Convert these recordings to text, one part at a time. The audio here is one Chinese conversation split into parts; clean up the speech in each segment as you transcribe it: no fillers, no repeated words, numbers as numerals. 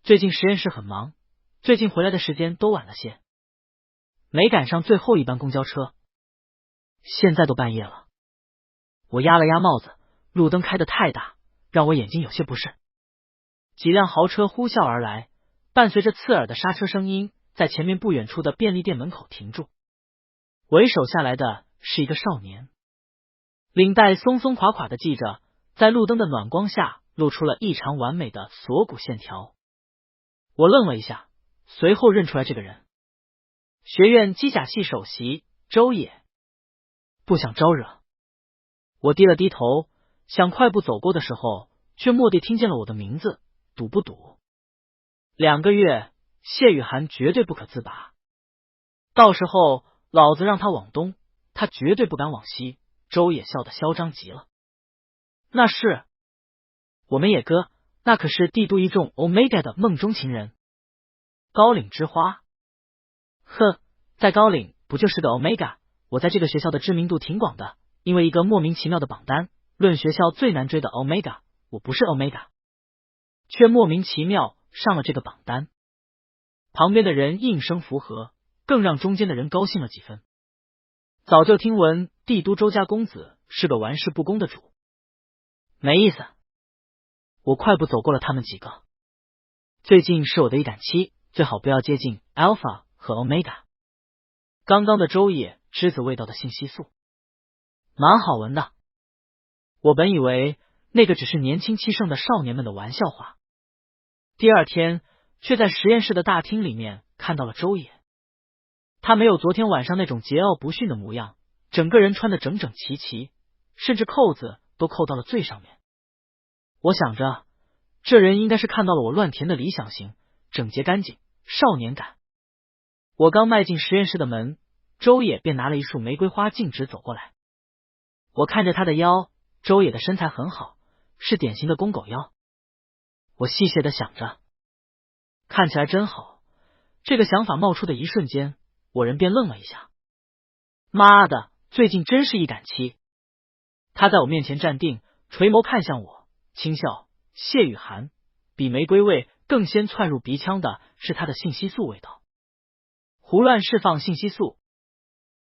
最近实验室很忙，最近回来的时间都晚了些，没赶上最后一班公交车。现在都半夜了。我压了压帽子，路灯开得太大，让我眼睛有些不适。几辆豪车呼啸而来，伴随着刺耳的刹车声音，在前面不远处的便利店门口停住。为首下来的是一个少年，领带松松垮垮的系着，在路灯的暖光下露出了异常完美的锁骨线条。我愣了一下，随后认出来这个人，学院机甲系首席周野。不想招惹，我低了低头，想快步走过的时候，却蓦地听见了我的名字，赌不赌？2个月，谢雨涵绝对不可自拔。到时候老子让他往东，他绝对不敢往西。周野笑得嚣张极了。那是我们野哥，那可是帝都一众 Omega 的梦中情人，高岭之花。哼，在高岭不就是个 Omega？ 我在这个学校的知名度挺广的，因为一个莫名其妙的榜单，论学校最难追的 Omega， 我不是 Omega， 却莫名其妙上了这个榜单。旁边的人应声附和，更让中间的人高兴了几分。早就听闻帝都周家公子是个玩世不恭的主，没意思。我快步走过了他们几个。最近是我的一感期，最好不要接近 Alpha 和 Omega。刚刚的周野栀子味道的信息素，蛮好闻的。我本以为那个只是年轻气盛的少年们的玩笑话，第二天却在实验室的大厅里面看到了周野。他没有昨天晚上那种桀骜不驯的模样，整个人穿得整整齐齐，甚至扣子都扣到了最上面。我想着，这人应该是看到了我乱填的理想型，整洁干净，少年感。我刚迈进实验室的门，周野便拿了一束玫瑰花径直走过来。我看着他的腰，周野的身材很好，是典型的公狗腰。我戏谑的想着，看起来真好。这个想法冒出的一瞬间，我人便愣了一下。妈的，最近真是一感期。他在我面前站定，垂眸看向我，轻笑。谢雨涵，比玫瑰味更先窜入鼻腔的是他的信息素味道。胡乱释放信息素，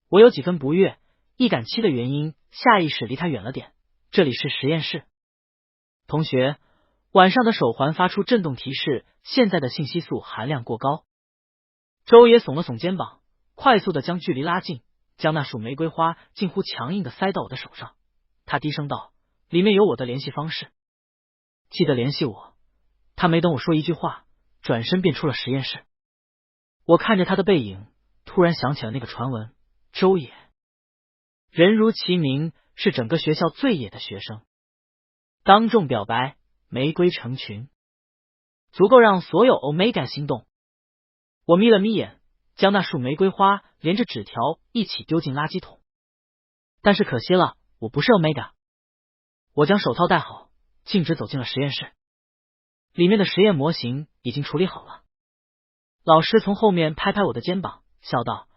我有几分不悦。易感期的原因，下意识离他远了点。这里是实验室。同学，晚上的手环发出震动提示，现在的信息素含量过高。周野耸了耸肩膀，快速的将距离拉近，将那束玫瑰花近乎强硬的塞到我的手上。他低声道：“里面有我的联系方式，记得联系我。”他没等我说一句话，转身便出了实验室。我看着他的背影，突然想起了那个传闻，周野人如其名，是整个学校最野的学生。当众表白，玫瑰成群，足够让所有 Omega 心动。我眯了眯眼，将那束玫瑰花连着纸条一起丢进垃圾桶。但是可惜了，我不是 Omega。我将手套戴好，径直走进了实验室。里面的实验模型已经处理好了。老师从后面拍拍我的肩膀，笑道：“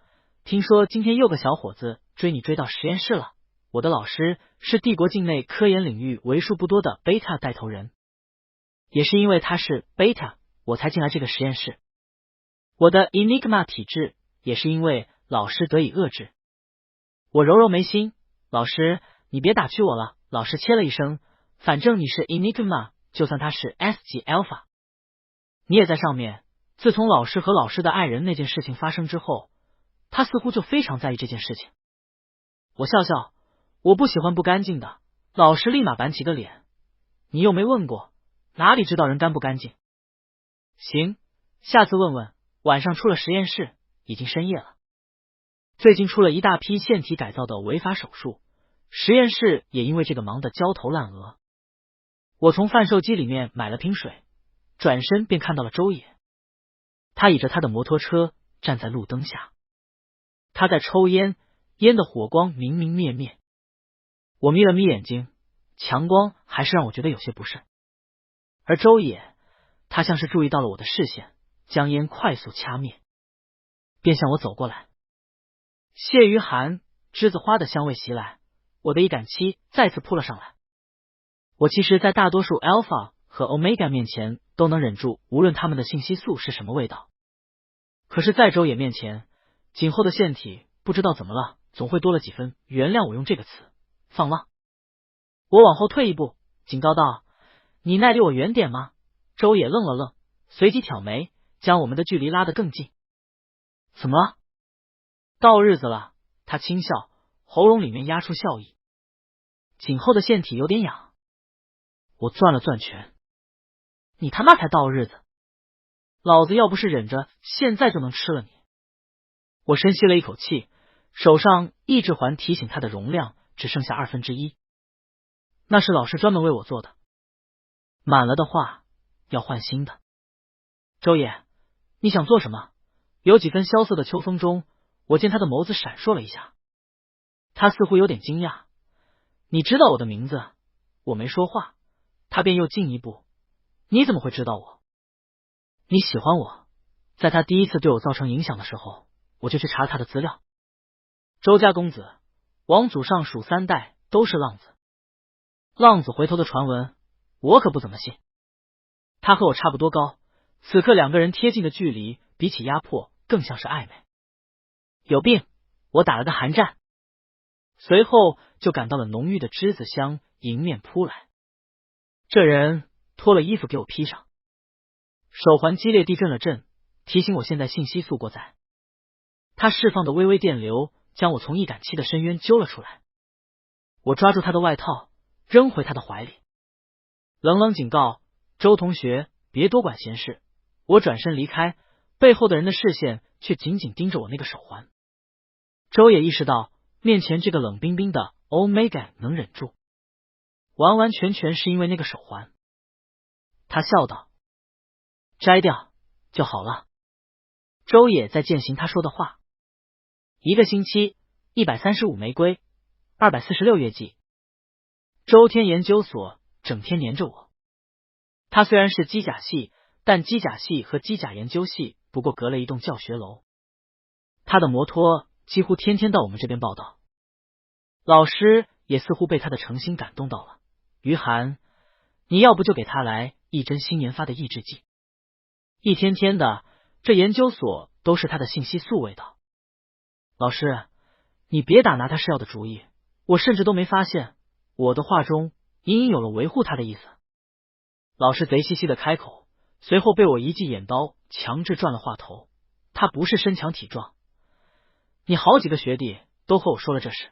听说今天又个小伙子追你追到实验室了。”我的老师是帝国境内科研领域为数不多的 Beta 带头人，也是因为他是 Beta， 我才进来这个实验室。我的 Enigma 体质也是因为老师得以遏制。我揉揉眉心，老师，你别打趣我了。老师切了一声，反正你是 Enigma， 就算他是 S 级 Alpha， 你也在上面。自从老师和老师的爱人那件事情发生之后，他似乎就非常在意这件事情。我笑笑，我不喜欢不干净的。老师立马板起个脸，你又没问过，哪里知道人干不干净？行，下次问问。晚上出了实验室，已经深夜了。最近出了一大批腺体改造的违法手术，实验室也因为这个忙得焦头烂额。我从贩售机里面买了瓶水，转身便看到了周野。他倚着他的摩托车站在路灯下，他在抽烟，烟的火光明明灭灭。我眯了眯眼睛，强光还是让我觉得有些不慎。而周野，他像是注意到了我的视线，将烟快速掐灭，便向我走过来。谢于寒，栀子花的香味袭来，我的易感期再次扑了上来。我其实在大多数 Alpha 和 Omega 面前都能忍住，无论他们的信息素是什么味道。可是，在周野面前，颈后的腺体不知道怎么了，总会多了几分，原谅我用这个词，放浪。我往后退一步，警告道：“你耐离我远点吗？”周野愣了愣，随即挑眉，将我们的距离拉得更近。怎么了？到日子了，他轻笑，喉咙里面压出笑意。颈后的腺体有点痒。我攥了攥拳。你他妈才到日子！老子要不是忍着，现在就能吃了你。我深吸了一口气，手上抑制环提醒它的容量只剩下1/2，那是老师专门为我做的，满了的话要换新的。周野，你想做什么？有几分萧瑟的秋风中，我见他的眸子闪烁了一下，他似乎有点惊讶。你知道我的名字？我没说话，他便又进一步，你怎么会知道我？你喜欢我，在他第一次对我造成影响的时候，我就去查他的资料。周家公子，王祖上属3代都是浪子。浪子回头的传闻，我可不怎么信。他和我差不多高，此刻2个人贴近的距离，比起压迫，更像是暧昧。有病！我打了个寒战，随后就感到了浓郁的栀子香迎面扑来。这人脱了衣服给我披上。手环激烈地震了震，提醒我现在信息素过载。他释放的微微电流将我从易感期的深渊揪了出来。我抓住他的外套，扔回他的怀里，冷冷警告：周同学，别多管闲事。我转身离开，背后的人的视线却紧紧盯着我那个手环。周也意识到面前这个冷冰冰的 Omega 能忍住，完完全全是因为那个手环。他笑道：摘掉就好了。周也在践行他说的话。1个星期135玫瑰，246月季。周天研究所整天黏着我。他虽然是机甲系，但机甲系和机甲研究系不过隔了一栋教学楼。他的摩托几乎天天到我们这边报道。老师也似乎被他的诚心感动到了。于涵，你要不就给他来一针新研发的抑制剂。一天天的，这研究所都是他的信息素味道。老师，你别打拿他是药的主意，我甚至都没发现。我的话中隐隐有了维护他的意思。老师贼兮兮的开口，随后被我一记眼刀强制转了话头。他不是身强体壮，你好几个学弟都和我说了这事，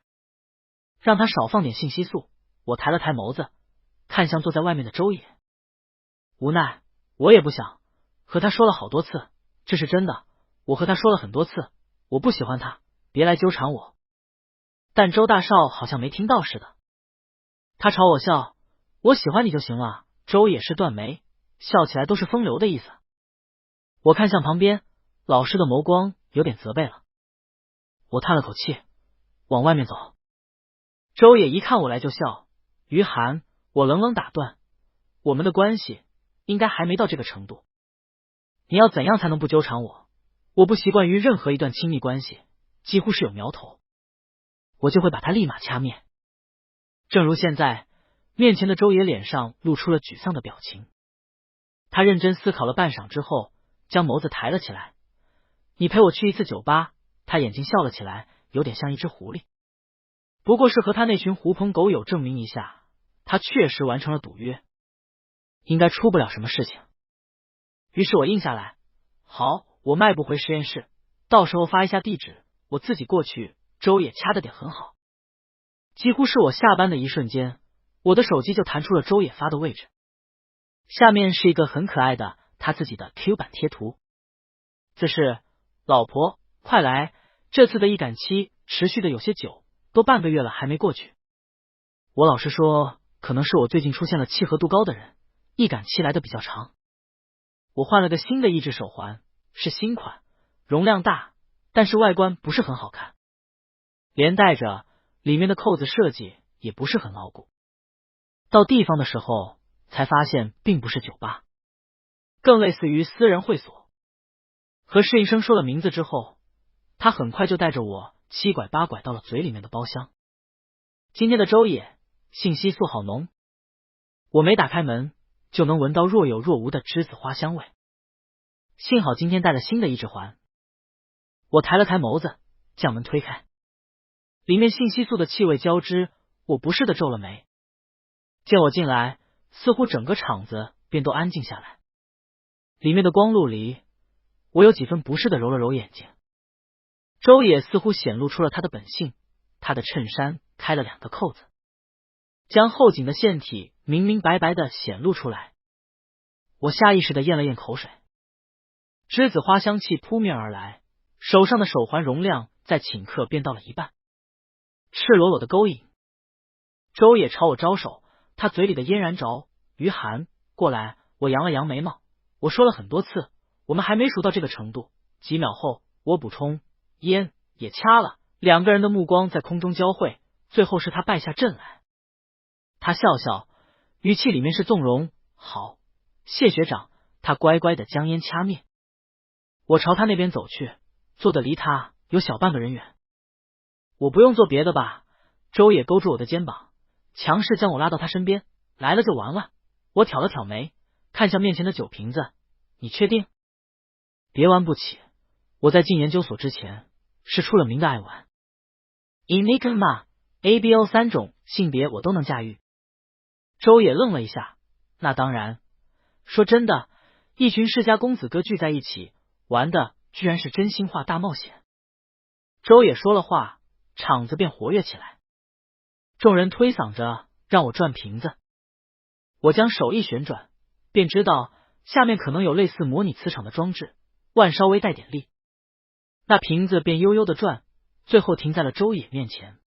让他少放点信息素。我抬了抬眸子，看向坐在外面的周野。无奈，我也不想。和他说了好多次，这是真的。我和他说了很多次，我不喜欢他，别来纠缠我。但周大少好像没听到似的，他朝我笑，我喜欢你就行了。周也是断眉，笑起来都是风流的意思。我看向旁边，老师的眸光有点责备了。我叹了口气，往外面走。周也一看我来就笑。于涵，我冷冷打断，我们的关系应该还没到这个程度。你要怎样才能不纠缠我？我不习惯于任何一段亲密关系，几乎是有苗头，我就会把他立马掐灭。正如现在，面前的周野脸上露出了沮丧的表情。他认真思考了半晌之后，将眸子抬了起来。你陪我去一次酒吧。他眼睛笑了起来，有点像一只狐狸。不过是和他那群狐朋狗友证明一下，他确实完成了赌约，应该出不了什么事情。于是我应下来，好，我迈步回实验室，到时候发一下地址，我自己过去。周也掐的点很好，几乎是我下班的一瞬间，我的手机就弹出了周也发的位置，下面是一个很可爱的他自己的 Q 版贴图，字是：老婆快来，这次的易感期持续的有些久，都半个月了还没过去。我老实说，可能是我最近出现了契合度高的人，易感期来的比较长。我换了个新的抑制手环，是新款，容量大，但是外观不是很好看，连带着里面的扣子设计也不是很牢固。到地方的时候才发现并不是酒吧，更类似于私人会所。和侍应生说了名字之后，他很快就带着我七拐八拐到了嘴里面的包厢。今天的周野信息素好浓。我没打开门，就能闻到若有若无的栀子花香味。幸好今天带了新的一指环。我抬了抬眸子，将门推开，里面信息素的气味交织，我不适的皱了眉。见我进来，似乎整个场子便都安静下来。里面的光路里，我有几分不适的揉了揉眼睛。周野似乎显露出了他的本性，他的衬衫开了2个扣子，将后颈的线体明明白白的显露出来。我下意识的咽了咽口水，栀子花香气扑面而来，手上的手环容量在顷刻变到了一半，赤裸裸的勾引。周野朝我招手，他嘴里的嫣然着于寒过来。我扬了扬眉毛，我说了很多次，我们还没熟到这个程度。几秒后，我补充，烟也掐了。2个人的目光在空中交汇，最后是他败下阵来。他笑笑，语气里面是纵容。好，谢学长。他乖乖的将烟掐灭。我朝他那边走去，坐的离他有小半个人远。我不用做别的吧？周野勾住我的肩膀，强势将我拉到他身边。来了就玩了。我挑了挑眉，看向面前的酒瓶子，你确定？别玩不起，我在进研究所之前是出了名的爱玩。Enigma、ABO 3种性别我都能驾驭。周野愣了一下，那当然。说真的，一群世家公子哥聚在一起玩的居然是真心话大冒险。周野说了话，场子便活跃起来。众人推搡着让我转瓶子，我将手一旋转，便知道下面可能有类似模拟磁场的装置，腕稍微带点力，那瓶子便悠悠的转，最后停在了周野面前。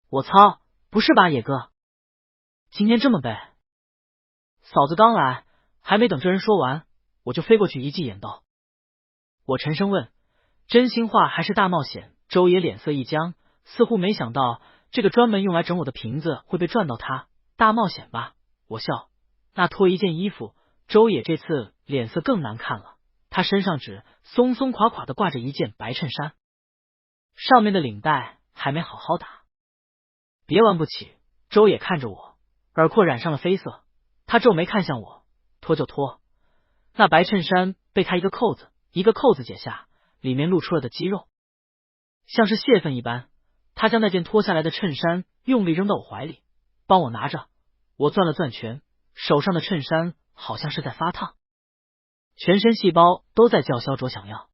我操，不是吧野哥，今天这么背？嫂子刚来，还没等这人说完，我就飞过去一记眼刀。我沉声问，真心话还是大冒险？周野脸色一僵，似乎没想到这个专门用来整我的瓶子会被转到他。大冒险吧？我笑。那脱一件衣服，周野这次脸色更难看了，他身上只松松垮垮的挂着一件白衬衫，上面的领带还没好好打。别玩不起。周野看着我，耳廓染上了绯色，他皱眉看向我，脱就脱。那白衬衫被他一个扣子解下，里面露出了的肌肉，像是泄愤一般。他将那件脱下来的衬衫用力扔到我怀里，帮我拿着。我攥了攥拳，手上的衬衫好像是在发烫，全身细胞都在叫嚣着想要。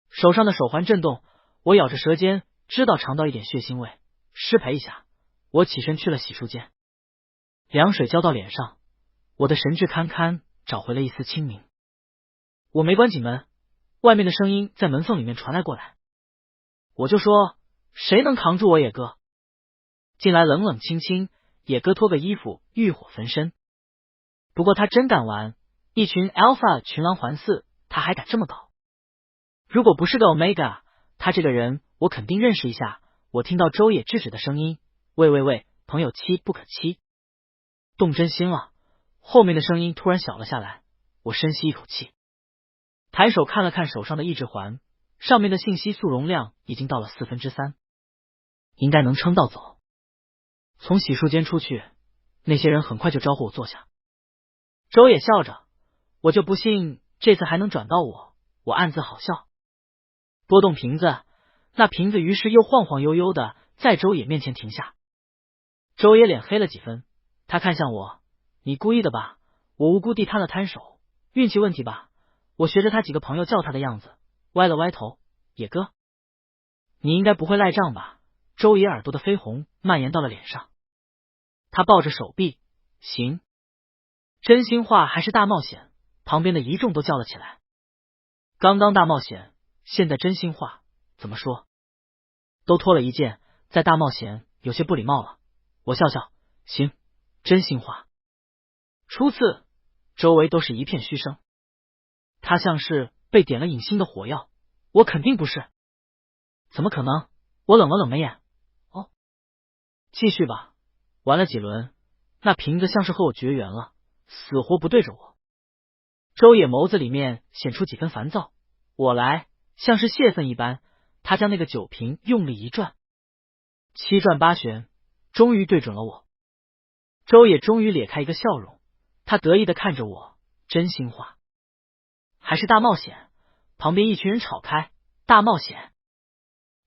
手上的手环震动，我咬着舌尖，知道尝到一点血腥味，失陪一下。我起身去了洗漱间，凉水浇到脸上，我的神志堪堪，找回了一丝清明。我没关紧门，外面的声音在门缝里面传来过来，我就说谁能扛住我野哥？进来冷冷清清，野哥脱个衣服欲火焚身。不过他真敢玩，一群 Alpha 群狼环伺，他还敢这么搞。如果不是个 Omega， 他这个人我肯定认识一下。我听到周野制止的声音，喂，朋友妻不可欺。动真心了。后面的声音突然小了下来，我深吸一口气，抬手看了看手上的一指环，上面的信息素容量已经到了3/4，应该能撑到走。从洗漱间出去，那些人很快就招呼我坐下。周野笑着，我就不信这次还能转到我。我暗自好笑，拨动瓶子，那瓶子于是又晃晃悠悠的在周野面前停下。周野脸黑了几分，他看向我，你故意的吧？我无辜地摊了摊手，运气问题吧？我学着他几个朋友叫他的样子，歪了歪头，野哥，你应该不会赖账吧？周野耳朵的绯红蔓延到了脸上，他抱着手臂，行。真心话还是大冒险？旁边的一众都叫了起来。刚刚大冒险，现在真心话，怎么说？都脱了一件，在大冒险有些不礼貌了。我笑笑，行，真心话。初次，周围都是一片嘘声。他像是被点了隐形的火药，我肯定不是。怎么可能？我冷了冷眉眼。哦，继续吧。玩了几轮，那瓶子像是和我绝缘了，死活不对着我。周野眸子里面显出几分烦躁。我来，像是泄愤一般，他将那个酒瓶用力一转，7转8旋，终于对准了我。周野终于咧开一个笑容，他得意的看着我，真心话。还是大冒险？旁边一群人吵开，大冒险，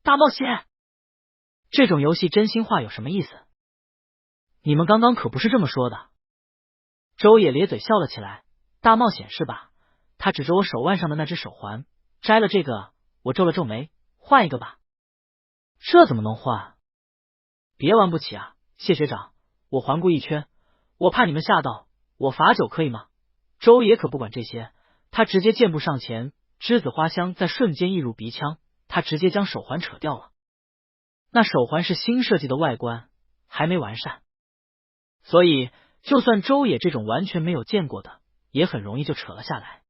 大冒险！这种游戏真心话有什么意思？你们刚刚可不是这么说的。周野咧嘴笑了起来，大冒险是吧？他指着我手腕上的那只手环，摘了这个。我皱了皱眉，换一个吧。这怎么能换？别玩不起啊，谢学长，我环顾一圈，我怕你们吓到，我罚酒可以吗？周野可不管这些，他直接箭步上前，栀子花香在瞬间溢入鼻腔，他直接将手环扯掉了。那手环是新设计的外观，还没完善，所以就算周野这种完全没有见过的，也很容易就扯了下来。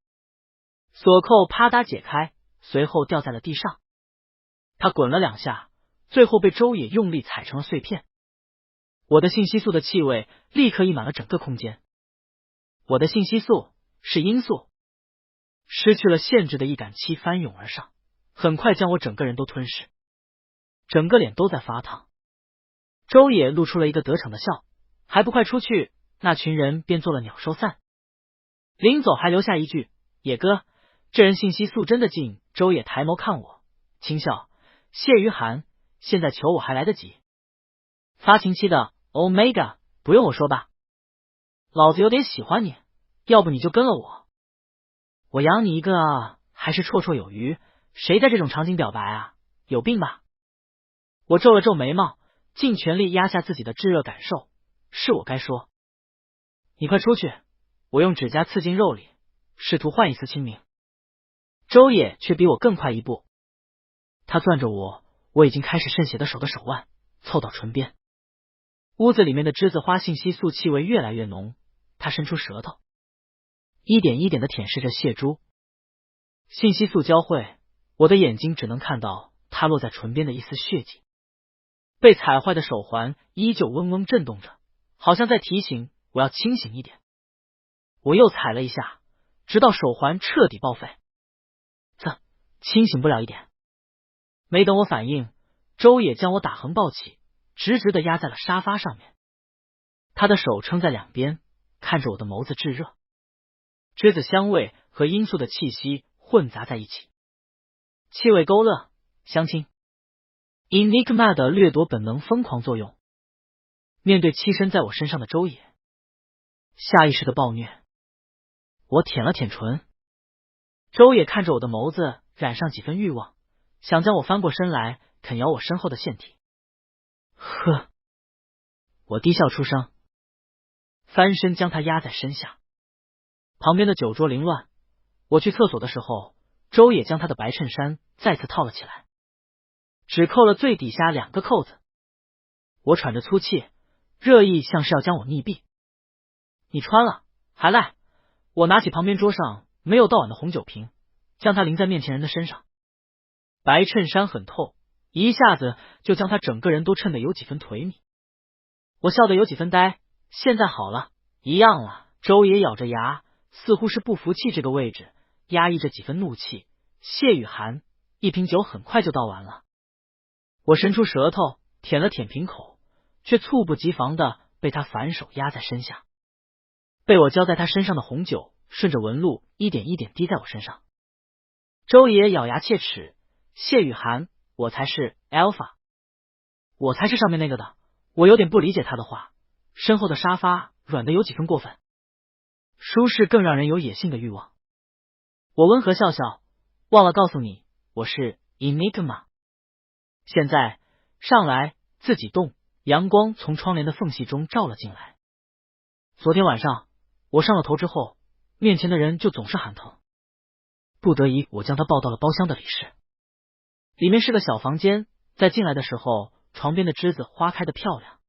锁扣啪嗒解开，随后掉在了地上。他滚了2下，最后被周野用力踩成了碎片。我的信息素的气味立刻溢满了整个空间。我的信息素是罂粟，失去了限制的一杆气翻涌而上，很快将我整个人都吞噬，整个脸都在发烫。周野露出了一个得逞的笑，还不快出去！那群人便做了鸟兽散。临走还留下一句：野哥，这人信息素真的劲。周野抬眸看我，轻笑：谢于涵，现在求我还来得及。发情期的 Omega 不用我说吧，老子有点喜欢你，要不你就跟了我，我养你一个啊，还是绰绰有余。谁在这种场景表白啊？有病吧！我皱了皱眉毛，尽全力压下自己的炙热感受。是我该说，你快出去！我用指甲刺进肉里，试图换一丝清明。周野却比我更快一步，他攥着我已经开始渗血的手的手腕，凑到唇边。屋子里面的栀子花信息素气味越来越浓，他伸出舌头，一点一点的舔舐着血珠。信息素交汇，我的眼睛只能看到他落在唇边的一丝血迹。被踩坏的手环依旧嗡嗡震动着，好像在提醒我要清醒一点。我又踩了一下，直到手环彻底报废。清醒不了一点。没等我反应，周野将我打横抱起，直直的压在了沙发上面。他的手撑在两边，看着我的眸子炙热。栀子香味和罂粟的气息混杂在一起，气味勾勒，相亲。Enigma 的掠夺本能疯狂作用。面对栖身在我身上的周野，下意识的暴虐。我舔了舔唇。周野看着我的眸子染上几分欲望，想将我翻过身来啃咬我身后的腺体。呵，我低笑出声，翻身将他压在身下。旁边的酒桌凌乱，我去厕所的时候，周野将他的白衬衫再次套了起来，只扣了最底下2个扣子。我喘着粗气，热意像是要将我溺毙。你穿了还赖？我拿起旁边桌上没有倒碗的红酒瓶，将它淋在面前人的身上。白衬衫很透，一下子就将他整个人都衬得有几分颓靡。我笑得有几分呆。现在好了，一样了。周野咬着牙，似乎是不服气这个位置，压抑着几分怒气。谢雨涵，一瓶酒很快就倒完了。我伸出舌头舔了舔瓶口，却猝不及防的被他反手压在身下。被我浇在他身上的红酒顺着纹路一点一点滴在我身上。周野咬牙切齿，谢雨涵，我才是 Alpha， 我才是上面那个的。我有点不理解他的话，身后的沙发软得有几分过分，舒适更让人有野性的欲望。我温和笑笑，忘了告诉你，我是 Enigma。 现在上来，自己动。阳光从窗帘的缝隙中照了进来。昨天晚上我上了头之后，面前的人就总是喊疼，不得已我将他抱到了包厢的里室。里面是个小房间，在进来的时候，床边的栀子花开得漂亮。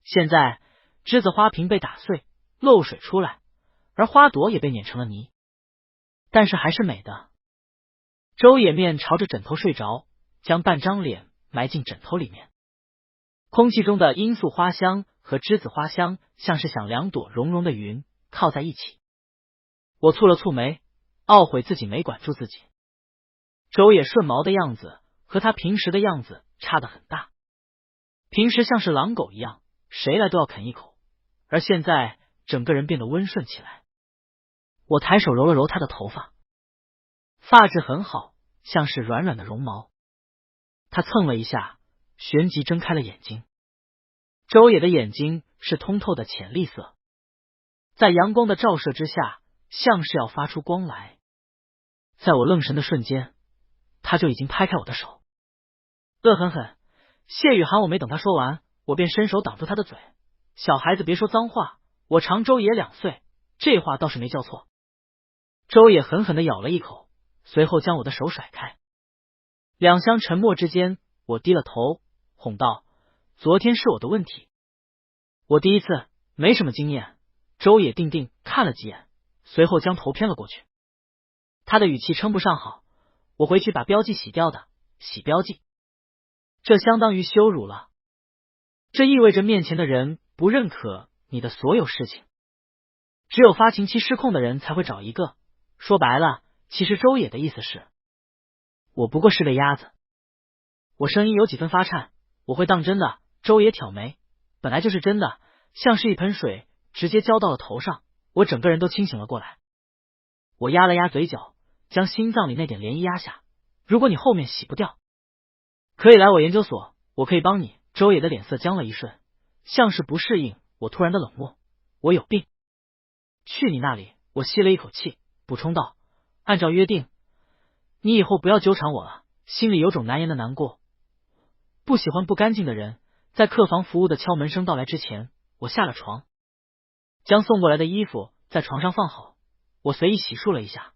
现在栀子花瓶被打碎，漏水出来，而花朵也被碾成了泥，但是还是美的。周野面朝着枕头睡着，将半张脸埋进枕头里面。空气中的罂粟花香和栀子花香像是想2朵绒绒的云靠在一起。我蹙了蹙眉，懊悔自己没管住自己。周野顺毛的样子和他平时的样子差得很大，平时像是狼狗一样，谁来都要啃一口，而现在整个人变得温顺起来。我抬手揉了揉他的头发，发质很好，像是软软的绒毛。他蹭了一下，旋即睁开了眼睛。周野的眼睛是通透的浅绿色，在阳光的照射之下，像是要发出光来。在我愣神的瞬间，他就已经拍开我的手，恶狠狠。谢雨涵我没等他说完，我便伸手挡住他的嘴。小孩子别说脏话，我长周野2岁，这话倒是没叫错。周野狠狠的咬了一口，随后将我的手甩开。两相沉默之间，我低了头，哄道：昨天是我的问题。我第一次，没什么经验。周野定定看了几眼，随后将头偏了过去。他的语气称不上好，我回去把标记洗掉的，洗标记。这相当于羞辱了，这意味着面前的人不认可你的所有事情。只有发情期失控的人才会找一个。说白了，其实周野的意思是，我不过是个鸭子。我声音有几分发颤，我会当真的。周野挑眉，本来就是真的，像是一盆水直接浇到了头上，我整个人都清醒了过来。我压了压嘴角，将心脏里那点涟漪压下。如果你后面洗不掉，可以来我研究所，我可以帮你。周野的脸色僵了一瞬，像是不适应我突然的冷漠。我有病？去你那里！我吸了一口气，补充道：按照约定，你以后不要纠缠我了。心里有种难言的难过。不喜欢不干净的人。在客房服务的敲门声到来之前，我下了床，将送过来的衣服在床上放好。我随意洗漱了一下。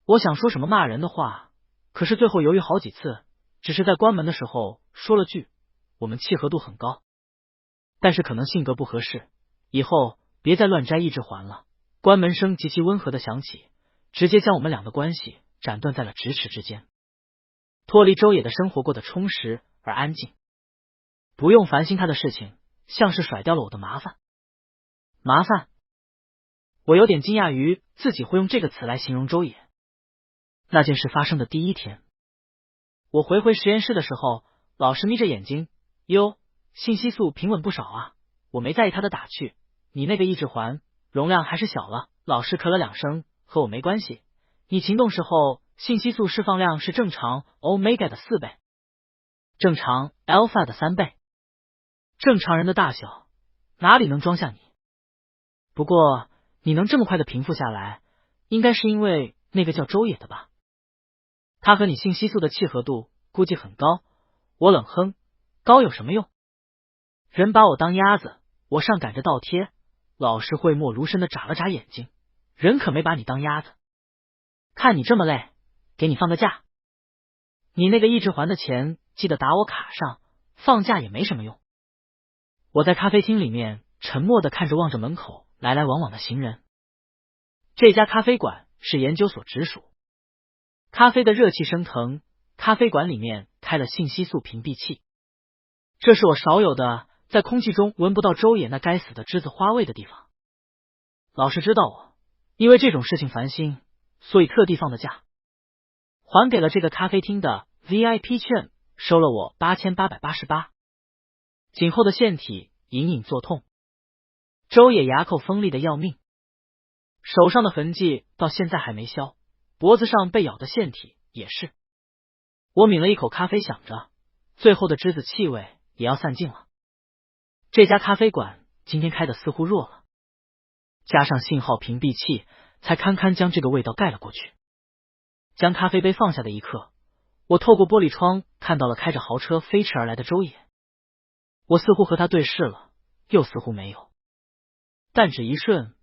我想说什么骂人的话，可是最后犹豫好几次，只是在关门的时候说了句我们契合度很高，但是可能性格不合适，以后别再乱摘一指环了。关门声极其温和的响起，直接将我们俩的关系斩断在了咫尺之间。脱离周野的生活过得充实而安静，不用烦心他的事情，像是甩掉了我的麻烦。麻烦？我有点惊讶于自己会用这个词来形容周野。那件事发生的第一天，我回实验室的时候，老师眯着眼睛，哟，信息素平稳不少啊。我没在意他的打趣，你那个抑制环容量还是小了。老师咳了2声，和我没关系。你情动时候信息素释放量是正常 omega 的4倍，正常 alpha 的3倍。正常人的大小哪里能装下你？不过你能这么快的平复下来，应该是因为那个叫周野的吧？他和你信息素的契合度估计很高。我冷哼，高有什么用？人把我当鸭子，我上赶着倒贴。老师讳莫如深的眨了眨眼睛，人可没把你当鸭子。看你这么累，给你放个假。你那个抑制环的钱记得打我卡上，放假也没什么用。我在咖啡厅里面沉默的看着望着门口来来往往的行人。这家咖啡馆是研究所直属，咖啡的热气升腾，咖啡馆里面开了信息素屏蔽器，这是我少有的在空气中闻不到周野那该死的栀子花味的地方。老师知道我因为这种事情烦心，所以特地放的假，还给了这个咖啡厅的 VIP 券，收了我8888。颈后的腺体隐隐作痛，周野牙口锋利的要命，手上的痕迹到现在还没消，脖子上被咬的腺体也是。我抿了一口咖啡，想着最后的栀子气味也要散尽了。这家咖啡馆今天开的似乎弱了，加上信号屏蔽器，才堪堪将这个味道盖了过去。将咖啡杯放下的一刻，我透过玻璃窗看到了开着豪车飞驰而来的周野。我似乎和他对视了，又似乎没有，但只一瞬，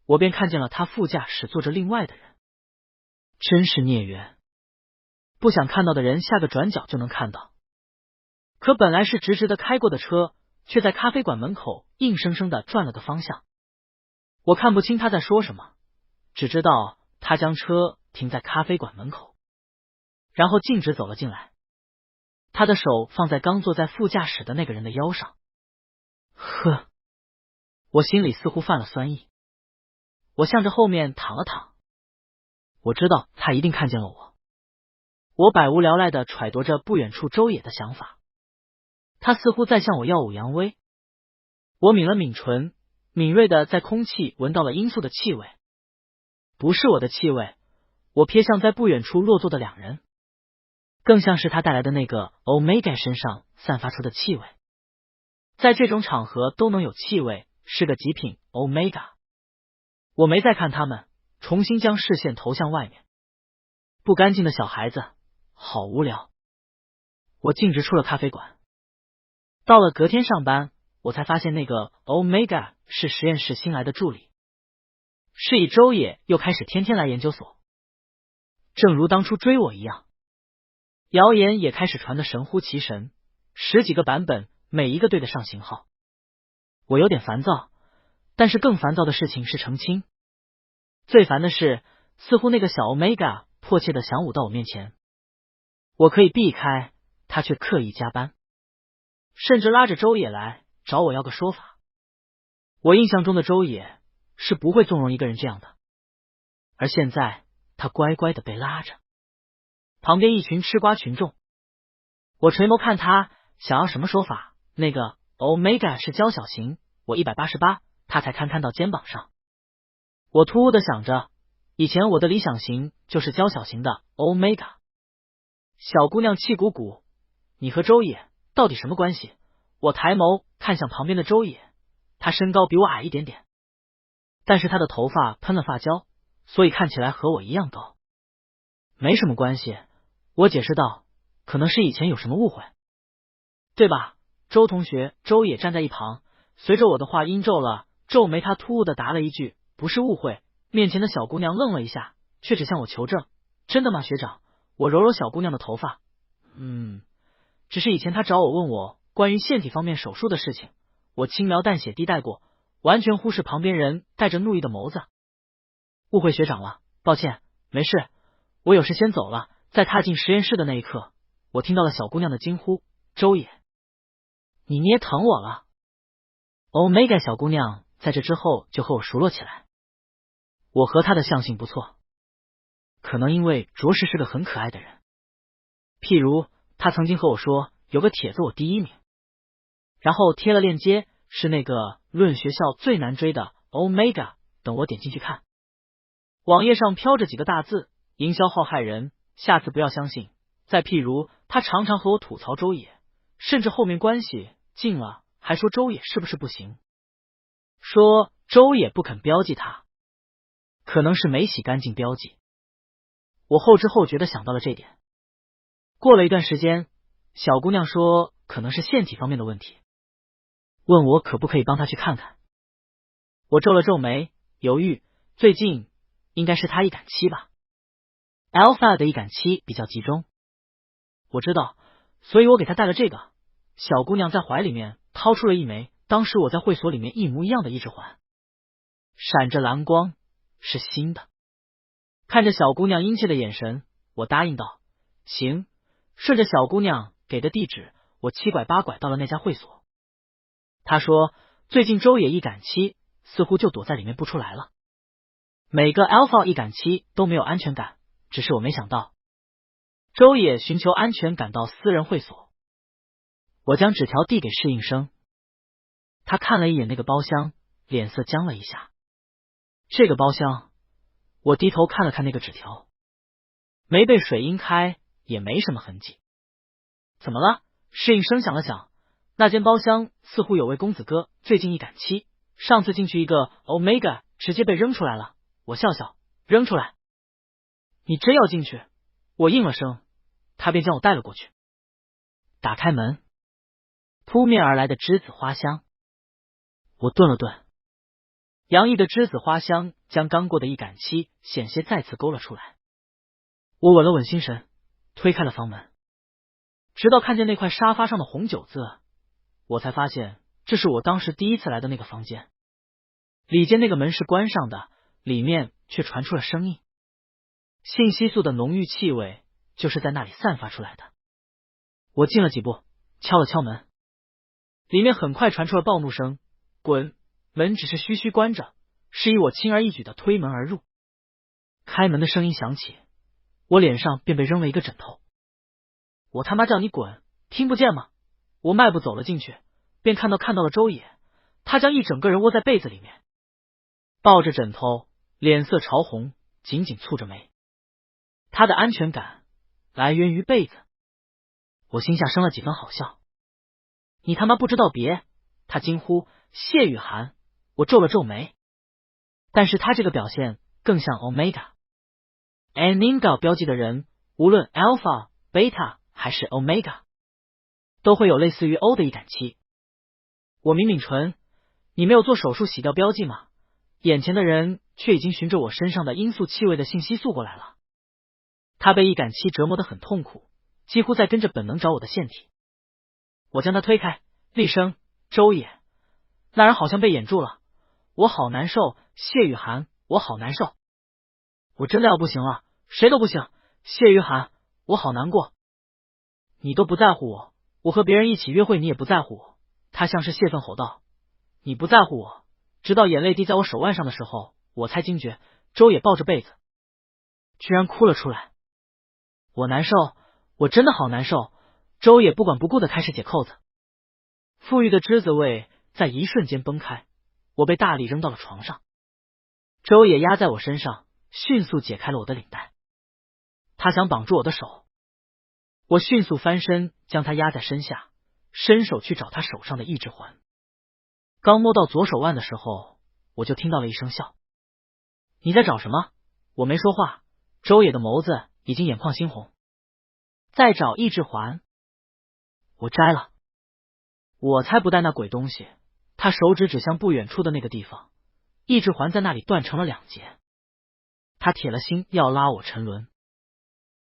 我便看见了他副驾驶坐着另外的人。真是孽缘，不想看到的人下个转角就能看到。可本来是直直的开过的车，却在咖啡馆门口硬生生的转了个方向。我看不清他在说什么，只知道他将车停在咖啡馆门口，然后径直走了进来。他的手放在刚坐在副驾驶的那个人的腰上。呵，我心里似乎犯了酸意。我向着后面躺了躺，我知道他一定看见了我。我百无聊赖的揣度着不远处周野的想法，他似乎在向我耀武扬威。我抿了抿唇，敏锐的在空气闻到了罂粟的气味，不是我的气味，我瞥向在不远处落座的两人，更像是他带来的那个 Omega 身上散发出的气味。在这种场合都能有气味，是个极品 Omega。我没再看他们，重新将视线投向外面。不干净的小孩子，好无聊。我径直出了咖啡馆。到了隔天上班，我才发现那个 Omega 是实验室新来的助理，是以周野又开始天天来研究所，正如当初追我一样。谣言也开始传得神乎其神，10几个版本，每一个对得上型号。我有点烦躁，但是更烦躁的事情是澄清。最烦的是，似乎那个小 Omega 迫切的想舞到我面前，我可以避开，他却刻意加班，甚至拉着周野来找我要个说法。我印象中的周野是不会纵容一个人这样的，而现在他乖乖的被拉着。旁边一群吃瓜群众，我垂眸看他，想要什么说法。那个 Omega 是娇小型，我188，他才堪到肩膀上。我突兀的想着，以前我的理想型就是娇小型的 Omega。小姑娘气鼓鼓，你和周野到底什么关系？我抬眸看向旁边的周野，他身高比我矮一点点，但是他的头发喷了发胶，所以看起来和我一样高。没什么关系，我解释道，可能是以前有什么误会，对吧？周同学。周野站在一旁，随着我的话音皱了，皱眉。他突兀的答了一句，不是误会。面前的小姑娘愣了一下，却只向我求证，真的吗学长？我揉揉小姑娘的头发，只是以前她找我问我关于腺体方面手术的事情，我轻描淡写地带过，完全忽视旁边人带着怒意的眸子。误会学长了，抱歉。没事，我有事先走了。在踏进实验室的那一刻，我听到了小姑娘的惊呼，周野，你捏疼我了。Omega 小姑娘在这之后就和我熟络起来，我和她的相性不错，可能因为着实是个很可爱的人。譬如她曾经和我说有个帖子我第1名，然后贴了链接，是那个论学校最难追的 Omega。 等我点进去看，网页上飘着几个大字，营销号害人，下次不要相信。再譬如他常常和我吐槽周野，甚至后面关系近了还说周野是不是不行，说周野不肯标记他，可能是没洗干净标记。我后知后觉的想到了这点。过了一段时间，小姑娘说可能是腺体方面的问题，问我可不可以帮她去看看。我皱了皱眉，犹豫，最近应该是她易感期吧， Alpha 的易感期比较集中。我知道，所以我给她带了这个。小姑娘在怀里面掏出了一枚当时我在会所里面一模一样的抑制环，闪着蓝光，是新的。看着小姑娘殷切的眼神，我答应道，行。顺着小姑娘给的地址，我7拐8拐到了那家会所。她说最近周野易感期似乎就躲在里面不出来了，每个 Alpha 易感期都没有安全感，只是我没想到周野寻求安全感到私人会所。我将纸条递给侍应生，他看了一眼那个包厢，脸色僵了一下。这个包厢，我低头看了看那个纸条，没被水阴开，也没什么痕迹。怎么了？侍应生想了想，那间包厢似乎有位公子哥最近易感期，上次进去一个 Omega 直接被扔出来了。我笑笑，扔出来？你真要进去？我应了声，他便将我带了过去。打开门，扑面而来的栀子花香。我顿了顿，洋溢的栀子花香将刚过的易感期险些再次勾了出来。我稳了稳心神，推开了房门，直到看见那块沙发上的红酒字，我才发现这是我当时第一次来的那个房间。里间那个门是关上的，里面却传出了声音，信息素的浓郁气味就是在那里散发出来的。我进了几步，敲了敲门，里面很快传出了暴怒声，滚！门只是虚虚关着，示意我轻而易举的推门而入。开门的声音响起，我脸上便被扔了一个枕头。我他妈叫你滚，听不见吗？我迈步走了进去，便看到了周野，他将一整个人窝在被子里面，抱着枕头，脸色潮红，紧紧蹙着眉。他的安全感来源于被子。我心下生了几分好笑。你他妈不知道别！他惊呼。谢雨涵，我皱了皱眉。但是他这个表现更像 Omega。Aninga 标记的人，无论 Alpha、Beta 还是 Omega， 都会有类似于 O 的易感期。我抿抿唇，你没有做手术洗掉标记吗？眼前的人却已经循着我身上的罂粟气味的信息素过来了。他被易感期折磨得很痛苦，几乎在跟着本能找我的腺体。我将他推开，厉声：周野！那人好像被掩住了。我好难受，谢雨涵，我好难受。我真的要不行了，谁都不行。谢雨涵，我好难过。你都不在乎我，我和别人一起约会你也不在乎我。他像是泄愤吼道。你不在乎我，直到眼泪滴在我手腕上的时候，我才惊觉周野抱着被子居然哭了出来。我难受，我真的好难受。周野不管不顾的开始解扣子，馥郁的栀子味在一瞬间崩开，我被大力扔到了床上。周野压在我身上，迅速解开了我的领带。他想绑住我的手，我迅速翻身将他压在身下，伸手去找他手上的抑制环。刚摸到左手腕的时候，我就听到了一声笑。你在找什么？我没说话，周野的眸子已经眼眶猩红。再找抑制环。我摘了。我才不带那鬼东西。他手指指向不远处的那个地方，抑制环在那里断成了两截。他铁了心要拉我沉沦。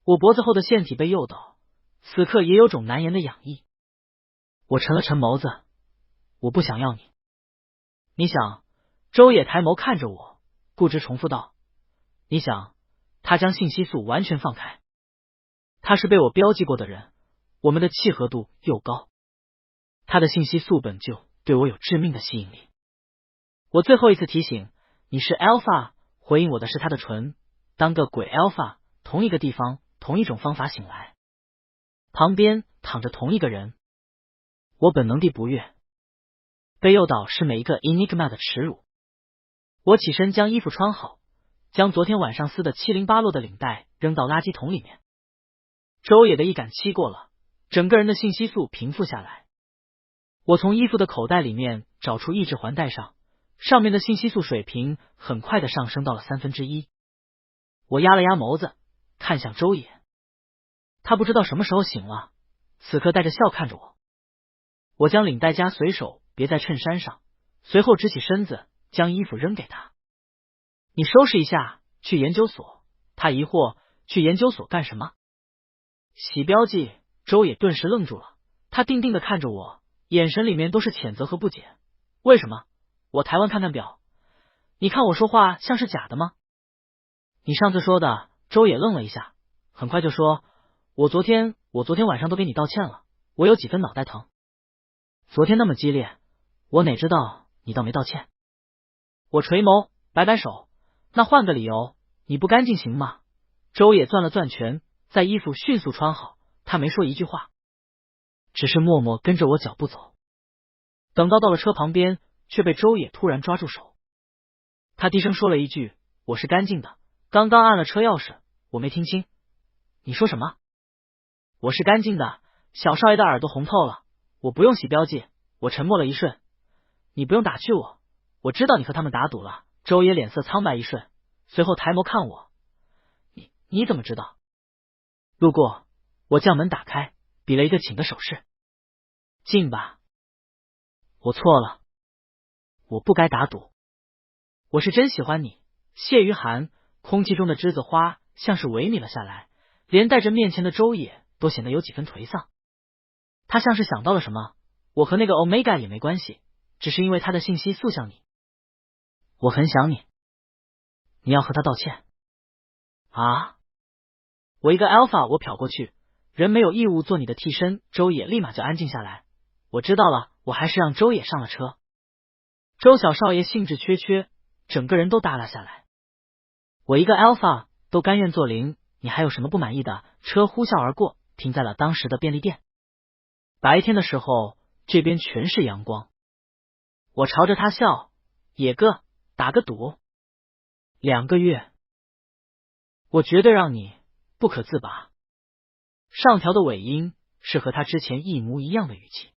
我脖子后的腺体被诱导，此刻也有种难言的痒意。我沉了沉眸子，我不想要你。你想？周野抬眸看着我，固执重复道。你想？他将信息素完全放开。他是被我标记过的人，我们的契合度又高。他的信息素本就对我有致命的吸引力。我最后一次提醒，你是 Alpha， 回应我的是他的唇。当个鬼 Alpha， 同一个地方，同一种方法醒来，旁边躺着同一个人。我本能地不悦，被诱导是每一个 Enigma 的耻辱。我起身将衣服穿好，将昨天晚上撕的七零八落的领带扔到垃圾桶里面。周野的易感期过了，整个人的信息素平复下来。我从衣服的口袋里面找出抑制环带上面的信息素水平很快的上升到了1/3。我压了压眸子，看向周野。他不知道什么时候醒了，此刻带着笑看着我。我将领带夹随手别在衬衫上，随后直起身子将衣服扔给他。你收拾一下去研究所。他疑惑，去研究所干什么？洗标记。周野顿时愣住了，他定定的看着我，眼神里面都是谴责和不解。为什么？我抬腕看看表。你看我说话像是假的吗？你上次说的。周野愣了一下，很快就说，我昨天晚上都给你道歉了，我有几分脑袋疼。昨天那么激烈，我哪知道你倒没道歉。我垂眸摆摆手，那换个理由，你不干净行吗？周野攥了攥拳，在衣服迅速穿好，他没说一句话，只是默默跟着我脚步走。等到了车旁边，却被周野突然抓住手。他低声说了一句，我是干净的，刚刚按了车钥匙，我没听清。你说什么？我是干净的，小少爷的耳朵红透了，我不用洗标记。我沉默了一瞬。你不用打趣我，我知道你和他们打赌了。周野脸色苍白一瞬，随后抬眸看我。你怎么知道？路过。我将门打开，比了一个请的手势。进吧。我错了，我不该打赌。我是真喜欢你。谢于寒。空气中的栀子花像是萎靡了下来，连带着面前的周野都显得有几分颓丧。他像是想到了什么，我和那个 Omega 也没关系，只是因为他的信息素像你。我很想你。你要和他道歉。啊？我一个 Alpha， 我瞟过去，人没有义务做你的替身。周野立马就安静下来。我知道了。我还是让周野上了车。周小少爷兴致缺缺，整个人都耷拉下来。我一个 Alpha 都甘愿做零，你还有什么不满意的？车呼啸而过，停在了当时的便利店。白天的时候，这边全是阳光。我朝着他笑，野哥，打个赌，2个月，我绝对让你不可自拔。上条的尾音是和他之前一模一样的语气。